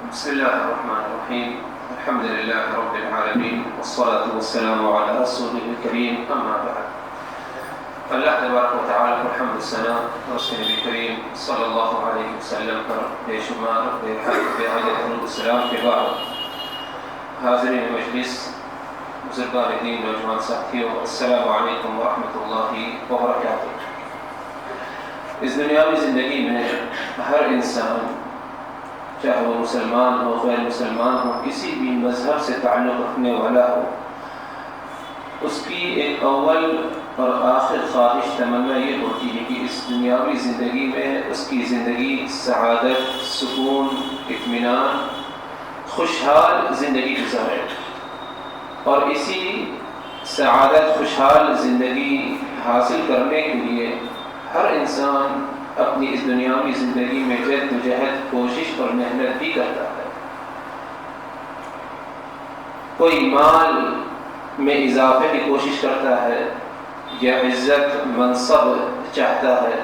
بسم الله الرحمن الرحيم. الحمد لله رب العالمين والصلاة والسلام على رسوله الكريم. أما بعد، اللہ تبارک و تعالیٰ کو حمد و ثنا اور اس کے نبی کریم صلی اللہ علیہ وسلم پر بے شمار بے حد السلام کے بعد، حاضرین مجلس، بزرگان دین، نوجوان ساتھیوں، السلام علیکم ورحمۃ اللہ وبرکاتہ۔ اس دنیاوی زندگی میں ہر انسان، چاہے وہ مسلمان ہو غیر مسلمان ہو، کسی بھی مذہب سے تعلق رکھنے والا ہو، اس کی ایک اول اور آخر خواہش تمنا یہ ہوتی ہے کہ اس دنیاوی زندگی میں اس کی زندگی سعادت، سکون، اطمینان، خوشحال زندگی گزارے، اور اسی سعادت، خوشحال زندگی حاصل کرنے کے لیے ہر انسان اپنی اس دنیاوی زندگی میں جد و جہد، کوشش اور محنت بھی کرتا ہے۔ کوئی مال میں اضافے کی کوشش کرتا ہے، یا عزت منصب چاہتا ہے،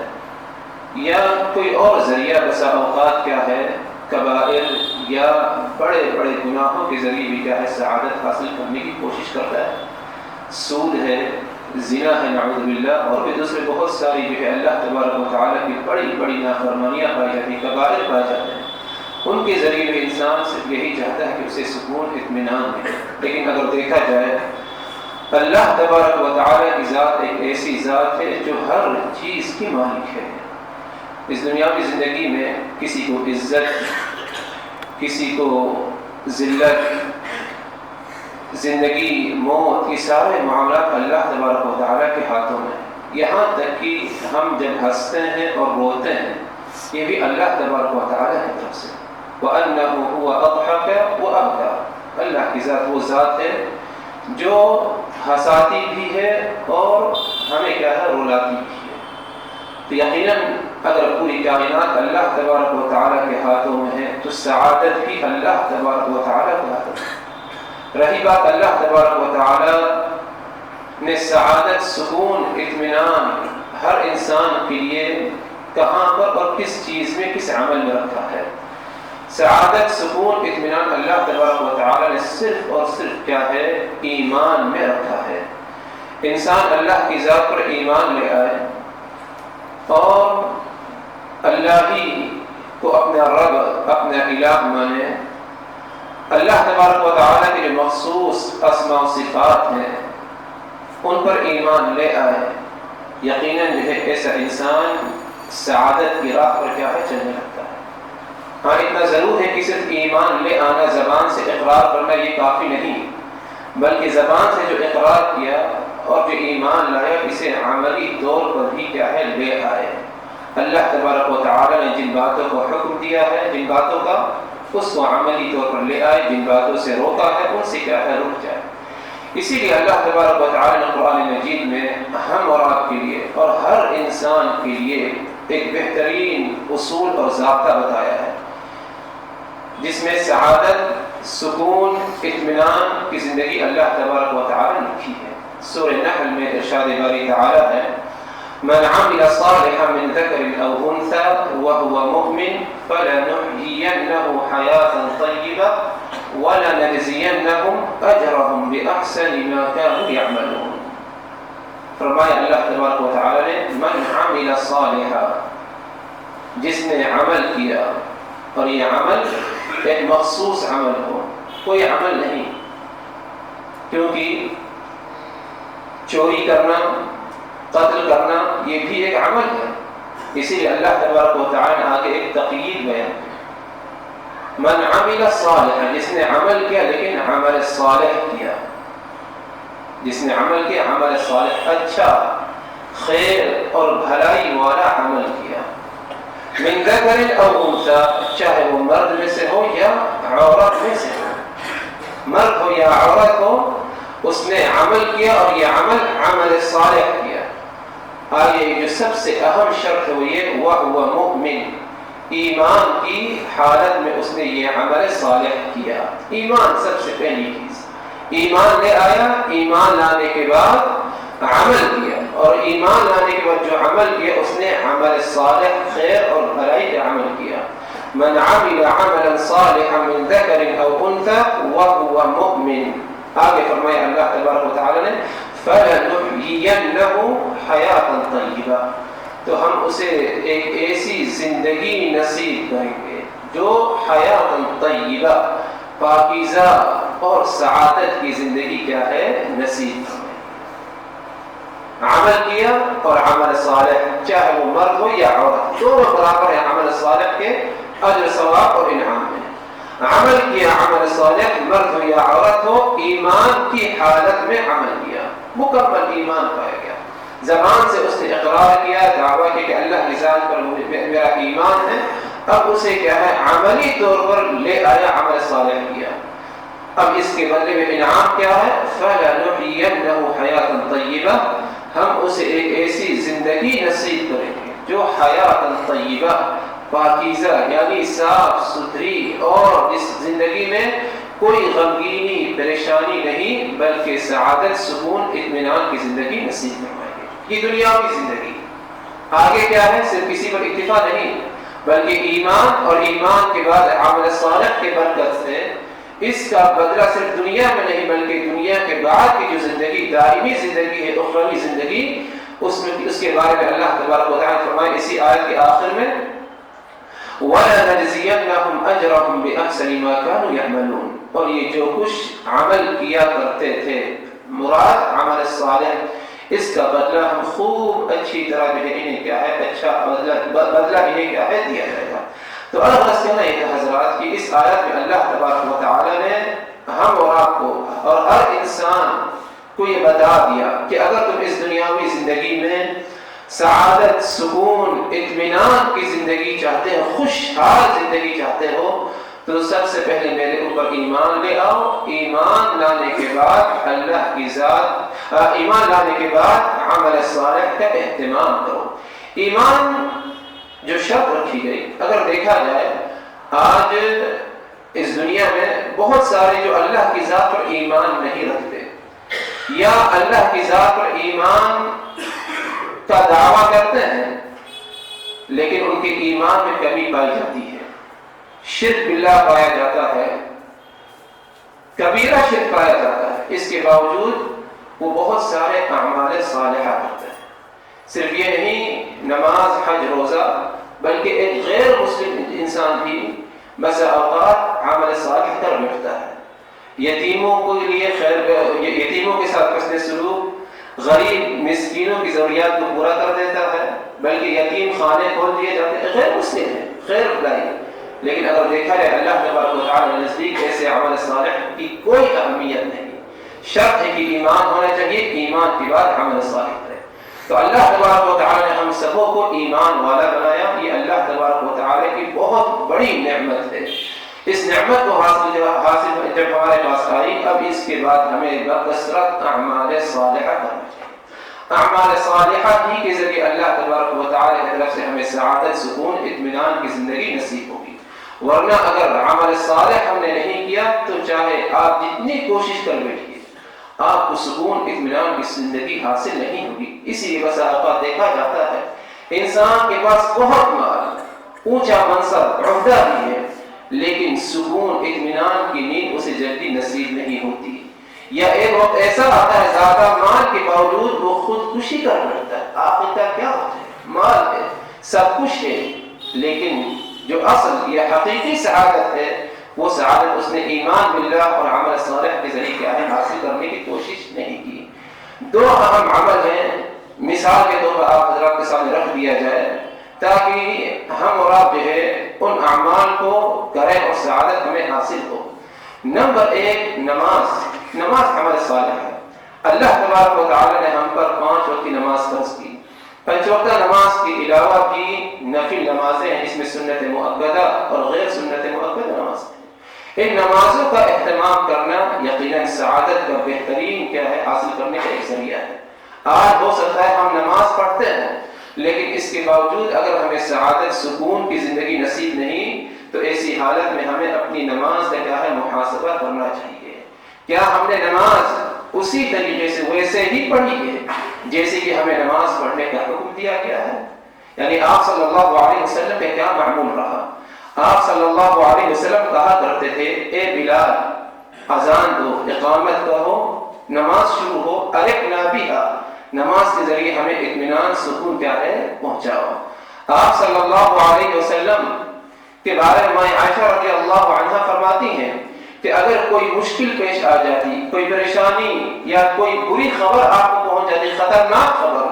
یا کوئی اور ذریعہ بسا اوقات کیا ہے، کبائر یا بڑے بڑے گناہوں کے ذریعے بھی کیا ہے سعادت حاصل کرنے کی کوشش کرتا ہے۔ سود ہے، زنا ہے، نعوذ باللہ، اور بھی دوسرے بہت ساری جو ہے اللہ تبارک و تعالیٰ کی بڑی بڑی نافرمانیاں پائی جاتی ہیں، کبائر پائے جاتے ہیں، ان کے ذریعے بھی انسان صرف یہی چاہتا ہے کہ اسے سکون، اطمینان ملے۔ لیکن اگر دیکھا جائے، اللہ تبارک و تعالیٰ کی ذات ایک ایسی ذات ہے جو ہر چیز کی مالک ہے۔ اس دنیاوی زندگی میں کسی کو عزت، کسی کو ذلت، زندگی، موت، یہ سارے معاملات اللہ تبارک و تعالیٰ کے ہاتھوں میں، یہاں تک کہ ہم جب ہنستے ہیں اور روتے ہیں، یہ بھی اللہ تبارک و تعالیٰ کی طرف سے۔ وَأَنَّهُ هُوَ أَضْحَكَ وَأَبْكَى، اللہ کی ذات وہ ذات ہے جو ہنساتی بھی ہے اور ہمیں کیا ہے رلاتی بھی ہے۔ تو یقیناً اگر پوری کائنات اللہ تبارک و تعالیٰ کے ہاتھوں میں ہے تو سعادت بھی اللہ تبارک و تعالیٰ کے ہاتھوں میں ہے۔ رہی بات اللہ تبارک و تعالیٰ نے سعادت، سکون، اطمینان ہر انسان کے لیے کہاں پر اور کس چیز میں، کس عمل میں رکھا ہے۔ سعادت، سکون، اطمینان اللہ تبارک و تعالیٰ نے صرف اور صرف کیا ہے ایمان میں رکھا ہے۔ انسان اللہ کی ذات پر ایمان لے آئے اور اللہ ہی کو اپنا رب، اپنا الہ مانے، اللہ تبارک و تعالیٰ کے جو مخصوص اسماء و صفات ہیں ان پر ایمان لے آئے، یقیناً جو ہے ایسا انسان سعادت کی راہ پر کیا ہے چلنے لگتا ہے۔ ہاں اتنا ضرور ہے کہ صرف ایمان لے آنا، زبان سے اقرار کرنا یہ کافی نہیں، بلکہ زبان سے جو اقرار کیا اور جو ایمان لایا اسے عملی طور پر بھی کیا ہے لے آئے۔ اللہ تبارک و تعالیٰ نے جن باتوں کو حکم دیا ہے، جن باتوں کا، اس کو عملی طور پر لے آئے، جن باتوں سے روکا ہے ان سے کیا ہے رک جائے۔ اسی لیے اللہ تبارک و تعالیٰ نے قرآن مجید میں ہم اور آپ کے لیے اور ہر انسان کے لیے ایک بہترین اصول اور ضابطہ بتایا ہے، جس میں سعادت، سکون، اطمینان کی زندگی اللہ تبارک و تعالیٰ نے رکھی ہے۔ سورہ نحل میں ارشاد باری تعالیٰ ہے، من عمل صالحا من ذكر أو أنثى وهو مؤمن فلنحيينه حياة طيبة ولنجزينهم أجرهم بأحسن ما كانوا يعملون۔ فرمایا اللہ تبارک و تعالی نے من عمل صالحا، جس نے عمل کیا، اور یہ عمل ایک مخصوص عمل ہو، کوئی عمل نہیں، کیونکہ چوری کرنا، قتل کرنا یہ بھی ایک عمل ہے، اسی لیے اللہ تبارک و تعالی نے آگے ایک تقیید بیان کی، من عمل صالحا، جس نے عمل کیا لیکن عمل صالح کیا، جس نے عمل کیا عمل صالح، اچھا، خیر اور بھلائی والا عمل کیا، من ذکر او انثى، چاہے وہ مرد میں سے ہو یا عورت میں سے ہو، مرد ہو یا عورت ہو، اس نے عمل کیا اور یہ عمل عمل صالح کیا۔ آگے جو سب سے اہم شرط ہے وہ یہ وَهُوَ مُؤْمِن، ایمان کی حالت میں اس نے یہ عمل صالح کیا۔ ایمان سب سے پہلی چیز، ایمان لے آیا، ایمان لانے کے بعد عمل کیا، اور ایمان لانے کے بعد جو عمل کیا اس نے عمل صالح، خیر اور بھلائی کا عمل کیا۔ من عمل عملا صالحا من ذکر او انثى وهو مؤمن. آگے فرمایا اللہ تبارک و تعالی نے فَلَنُحْيِيَنَّهُ حَيَاةً طَيِّبَةً، تو ہم اسے ایک ایسی زندگی نصیب کریں گے جو حیات طیبہ، پاکیزہ اور سعادت کی زندگی کیا ہے نصیب کریں۔ عمل کیا اور عمل صالح، چاہے وہ مرد ہو یا عورت، دونوں برابر ہیں عمل صالح کے اجر ثواب اور انعام میں۔ عمل کیا عمل صالح، مرد ہو یا عورت ہو، ایمان کی حالت میں عمل کیا، مکمل ایمان پایا گیا، زبان سے اس نے اقرار کیا، دعویٰ کیا کہ اللہ کی ذات پر میرا ایمان ہے، اب اسے کیا ہے عملی طور پر لے آیا، عمل صالح کیا۔ اب اس کے بدلے میں انعام کیا ہے؟ فَلَنُحْيِيَنَّهُ حَيَاةً طَيِّبَةً، ہم اسے ایک ایسی زندگی نصیب کریں گے جو حیات طیبہ، پاکیزہ یعنی صاف ستھری، اور اس زندگی میں کوئی غمگینی پریشانی نہیں بلکہ سعادت، سکون، اطمینان کی زندگی نصیب فرمائیں گے۔ یہ دنیاوی زندگی، آگے کیا ہے صرف کسی پر اکتفا نہیں بلکہ ایمان، اور ایمان کے بعد عمل صالح کے برکت سے اس کا بدلہ صرف دنیا میں نہیں بلکہ دنیا کے بعد کی جو زندگی، دائمی زندگی ہے، اخروی زندگی، اس کے بارے میں اللہ تبارک و تعالیٰ فرمائے اسی آیت کے آخر میں وَلَنَجْزِيَنَّهُمْ أَجْرَهُمْ بِأَحْسَنِ مَا كَانُوا يَعْمَلُونَ، اور یہ جو کچھ عمل کیا کرتے تھے، مراد عمل صالح، اس کا بدلہ ہم خوب اچھی طرح انہیں کیا ہے اچھا بدلہ انہیں کیا ہے دیا جائے گا۔ تو الغرض کہنا یہ تھا حضرات کہ اس آیت میں اللہ تبارک و تعالی نے ہم اور آپ کو اور ہر انسان کو یہ بتا دیا کہ اگر تم اس دنیاوی زندگی میں سعادت، سکون، اطمینان کی زندگی چاہتے ہو، خوشحال زندگی چاہتے ہو، تو سب سے پہلے میرے اوپر ایمان لے آؤ۔ ایمان لانے کے بعد اللہ کی ذات، ایمان لانے کے بعد عمل صالح کا اہتمام کرو۔ ایمان جو شرط رکھی گئی، اگر دیکھا جائے آج اس دنیا میں بہت سارے جو اللہ کی ذات پر ایمان نہیں رکھتے یا اللہ کی ذات پر ایمان کا دعویٰ کرتے ہیں لیکن ان کے ایمان میں کمی پائی جاتی ہے، شرک باللہ پایا جاتا ہے، کبیرہ شرک پایا جاتا ہے، اس کے باوجود وہ بہت سارے اعمال صالحہ کرتے ہیں۔ صرف یہ نہیں نماز، حج، روزہ، بلکہ ایک غیر مسلم انسان بھی بسا اوقات عمل صالح کر بیٹھتا ہے، یتیموں کے لیے یتیموں کے ساتھ حسن سلوک، غریب مسکینوں کی ضروریات کو پورا کر دیتا ہے، بلکہ یتیم خانے کھول دیے جاتے ہیں، غیر مسلم ہے، خیر بلائی، لیکن اگر دیکھا جائے اللہ تبارک و تعالی کے نزدیک ایسے عمل صالح کی کوئی اہمیت نہیں۔ شرط ہے کہ ایمان ہونا چاہیے، ایمان کے بعد عمل صالح کرے۔ تو اللہ تبارک و تعالی نے ہم سبوں کو ایمان والا بنایا، یہ اللہ تبارک و تعالی کی بہت بڑی نعمت ہے۔ اس نعمت کو حاصل جب ہمارے پاس آئی، اب اس کے بعد ہمیں بکثرت اعمال صالحہ کرنا چاہیے۔ اعمال صالحہ ہی کے ذریعے اللہ تبارک و تعالی کی طرف سے ہمیں سعادت، سکون، اطمینان کی زندگی نصیب ہوگی، ورنہ اگر عمل صالح ہم نے نہیں کیا تو چاہے آپ جتنی کوشش کر بیٹھیے، آپ کو سکون، اطمینان کی زندگی حاصل نہیں ہوگی۔ اسی لیے بس اوقات دیکھا جاتا ہے انسان کے پاس بہت مال، اونچا منصب، عہدہ بھی ہے، لیکن سکون، اطمینان کی نیند اسے جلدی نصیب نہیں ہوتی، یا ایک وقت ایسا آتا ہے زیادہ مال کے باوجود وہ خودکشی کر بیٹھتا ہے۔ آخر کا کیا ہوتا ہے؟ مال ہے، سب کچھ ہے، لیکن جو اصل یہ حقیقی سعادت ہے وہ سعادت اس نے ایمان باللہ اور عمل صالح کے ذریعے کیا ہے حاصل کرنے کی کوشش نہیں کی۔ دو اہم عمل ہیں، مثال کے طور پر آپ حضرات کے سامنے رکھ دیا جائے تاکہ ہم اور آپ جو ہے ان اعمال کو کریں اور سعادت ہمیں حاصل ہو۔ نمبر ایک، نماز عمل صالح ہے۔ اللہ تبارک و تعالی نے ہم پر 5 وقت کی نماز فرض کی۔ 5 وقتہ نماز کے علاوہ بھی نفل نمازیں ہیں، اس میں سنت مؤکدہ اور غیر سنت مؤکدہ نماز ہیں۔ ان نمازوں کا اہتمام کرنا یقیناً سعادت کا بہترین کیا ہے حاصل کرنے کا ایک ذریعہ ہے۔ آج ہو سکتا ہے ہم نماز پڑھتے ہیں لیکن اس کے باوجود اگر ہمیں سعادت، سکون کی زندگی نصیب نہیں تو ایسی حالت میں ہمیں اپنی نماز کا کیا ہے محاسبہ کرنا چاہیے۔ کیا ہم نے نماز اسی طریقے سے ویسے ہی پڑھی ہے جیسے کہ ہمیں نماز پڑھنے کا حکم دیا گیا ہے؟ یعنی آپ صلی اللہ علیہ وسلم کا کیا معمول رہا؟ آپ صلی اللہ علیہ وسلم کہا کرتے تھے اے بلال اذان دو، اقامت کہو، نماز شروع ہو، ارکنا بہا، نماز کے ذریعے ہمیں اطمینان سکون کیا ہے پہنچاؤ۔ آپ صلی اللہ علیہ وسلم کے بارے میں عائشہ رضی اللہ عنہا فرماتی ہیں کہ اگر کوئی مشکل پیش آ جاتی، کوئی پریشانی یا کوئی بری خبر آپ کو پہنچ جاتی، خطرناک خبر،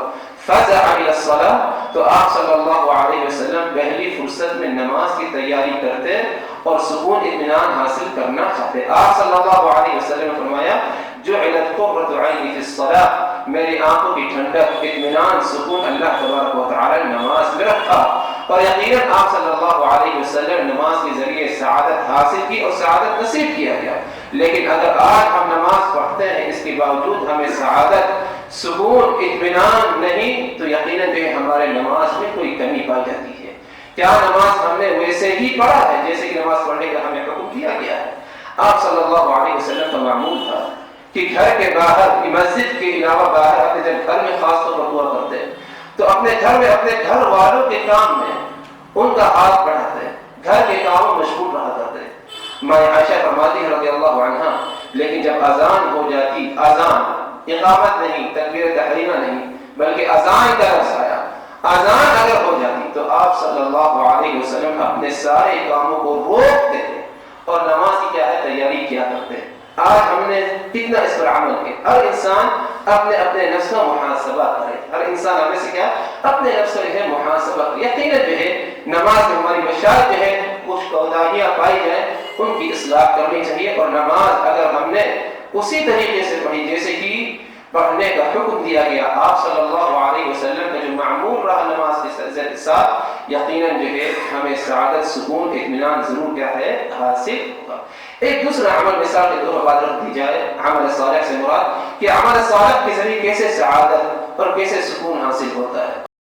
فزع الی الصلاۃ، تو آپ صلی اللہ علیہ وسلم پہلی فرصت میں نماز کی تیاری کرتے اور سکون اطمینان حاصل کرنا چاہتے۔ آپ صلی اللہ علیہ وسلم نے فرمایا جعلت قرۃ عینی فی الصلاۃ، میری آنکھوں کی ٹھنڈک، اطمینان، سکون اللہ تبارک و تعالی نے نماز میں رکھا۔ اور یقیناً آپ صلی اللہ علیہ وسلم نماز کے ذریعے سعادت حاصل کی اور سعادت نصیب کیا گیا۔ لیکن اگر آج ہم نماز پڑھتے ہیں اس کے باوجود ہمیں سعادت، سکون، اطمینان نہیں، تو یقیناً جو ہمارے نماز میں کوئی کمی پائی جاتی ہے۔ کیا نماز ہم نے ویسے ہی پڑھا ہے جیسے کہ نماز پڑھنے کا ہمیں حکم دیا گیا ہے؟ آپ صلی اللہ علیہ وسلم کا معمول تھا کہ گھر کے باہر، مسجد کے علاوہ باہر، اپنے جب گھر میں خاص طور پر ہوا کرتے تو اپنے گھر میں اپنے گھر والوں کے کام میں ان کا ہاتھ بڑھاتے، گھر کے کاموں میں مشغول رہا کرتے۔ ماں عائشہ فرماتی ہے رضی اللہ عنہا، لیکن جب اذان ہو جاتی، اذان، اقامت نہیں، تکبیر تحریمہ نہیں، بلکہ اذان کا لفظ آیا، اذان اگر ہو جاتی تو آپ صلی اللہ علیہ وسلم اپنے سارے کاموں کو روک دیتے اور نماز کی کیا ہے تیاری کیا کرتے۔ آج ہم نے کتنا اس پر عمل کیا؟ ہر انسان اپنے اپنے نفس کا محاسبہ کرے، ہر انسان ہمیں سے کیا اپنے نفس کا جو ہے محاسبہ کرے۔ یقیناً جو ہے نماز میں ہماری مشاعر جو ہے کچھ کوتاہیاں پائی جائیں ان کی اصلاح کرنی چاہیے، اور نماز اگر ہم نے اسی طریقے سے پڑھی جیسے کہ پڑھنے کا حکم دیا گیا، آپ صلی اللہ علیہ وسلم کا جو معمول رہا نماز کے ساتھ، یقیناً جو ہے ہمیں سعادت، سکون، اطمینان ضرور کیا ہے حاصل ہوگا۔ ایک دوسرا عمل مثال کے طور پر بات رکھ دی جائے، عمل صالح سے مراد کہ عمل صالح کے ذریعے کیسے سعادت اور کیسے سکون حاصل ہوتا ہے۔